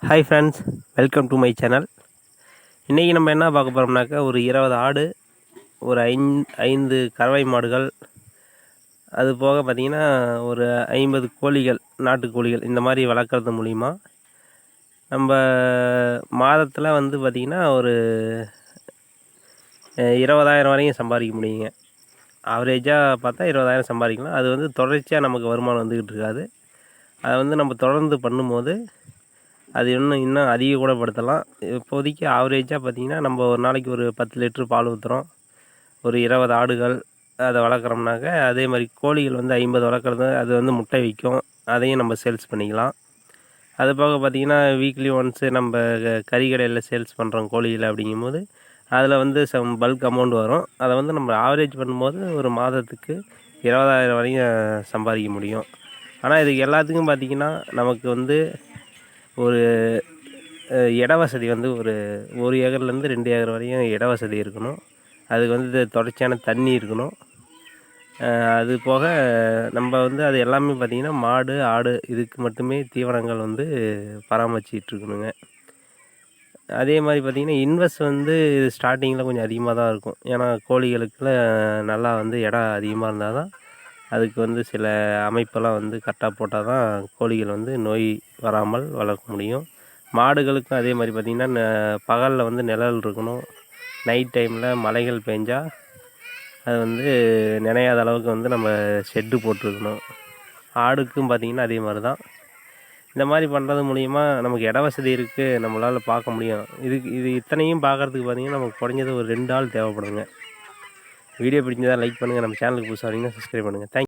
Hi friends, welcome to my channel. இன்றைக்கி நம்ம என்ன பார்க்க போகிறோம்னாக்கா, ஒரு 20 ஆடு, ஒரு 5 கறவை மாடுகள், அது போக பார்த்திங்கன்னா ஒரு 50 கோழிகள், நாட்டுக்கோழிகள் இந்த மாதிரி வளர்க்குறது மூலிமா நம்ம மாதத்தில் வந்து பார்த்திங்கன்னா ஒரு 20,000 வரையும் சம்பாதிக்க முடியுங்க. ஆவரேஜாக பார்த்தா 20,000 சம்பாதிக்கலாம். அது வந்து தொடர்ச்சியாக நமக்கு வருமானம் வந்துக்கிட்டு இருக்காது. அதை வந்து நம்ம தொடர்ந்து பண்ணும்போது அது இன்னும் அதிக கூட படுத்தலாம். இப்போதைக்கு ஆவரேஜாக பார்த்திங்கன்னா நம்ம ஒரு நாளைக்கு ஒரு 10 லிட்ரு பால் ஊற்றுறோம். ஒரு 20 ஆடுகள் அதை வளர்க்குறோம்னாக்க, அதே மாதிரி கோழிகள் வந்து 50 வளர்க்குறது, அது வந்து முட்டை விற்கும். அதையும் நம்ம சேல்ஸ் பண்ணிக்கலாம். அது போக பார்த்திங்கன்னா வீக்லி ஒன்ஸு நம்ம கறி கடையில் சேல்ஸ் பண்ணுறோம் கோழிகளை. அப்படிங்கும்போது அதில் வந்து பல்க் அமௌண்ட் வரும். அதை வந்து நம்ம ஆவரேஜ் பண்ணும்போது ஒரு மாதத்துக்கு 20,000 வரையும் சம்பாதிக்க முடியும். ஆனால் இதுக்கு எல்லாத்துக்கும் பார்த்திங்கன்னா நமக்கு வந்து ஒரு இட வசதி வந்து ஒரு ஏக்கர்லேருந்து 2 ஏக்கர் வரையும் இட வசதி இருக்கணும். அதுக்கு வந்து தொடர்ச்சியான தண்ணி இருக்கணும். அது போக நம்ம வந்து அது எல்லாமே பார்த்திங்கன்னா மாடு, ஆடு இதுக்கு மட்டுமே தீவனங்கள் வந்து பராமரிச்சிட்ருக்கணுங்க. அதே மாதிரி பார்த்திங்கன்னா இன்வெஸ்ட் வந்து ஸ்டார்டிங்கில் கொஞ்சம் அதிகமாக தான் இருக்கும். ஏன்னா கோழிகளுக்குலாம் நல்லா வந்து இடம் அதிகமாக இருந்தால் தான் அதுக்கு வந்து சில அமைப்பெல்லாம் வந்து கரெக்டாக போட்டால் தான் கோழிகள் வந்து நோய் வராமல் வளர்க்க முடியும். மாடுகளுக்கும் அதே மாதிரி பார்த்திங்கன்னா பகலில் வந்து நிழல் இருக்கணும். நைட் டைமில் மழைகள் பெஞ்சால் அது வந்து நினையாத அளவுக்கு வந்து நம்ம ஷெட்டு போட்டிருக்கணும். ஆடுக்கும் பார்த்திங்கன்னா அதே மாதிரி தான். இந்த மாதிரி பண்ணுறது மூலிமா நமக்கு இட வசதி இருக்குது, நம்மளால் பார்க்க முடியும். இது இத்தனையும் பார்க்குறதுக்கு பார்த்திங்கன்னா நமக்கு குறைஞ்சது ஒரு 2 ஆள் தேவைப்படுங்க. வீடியோ பிடிச்சதாக லைக் பண்ணுங்கள். நம்ம சேனலுக்கு புதுசாக வந்தீங்கன்னா சப்ஸ்கிரைப் பண்ணுங்கள். தேங்க்யூ.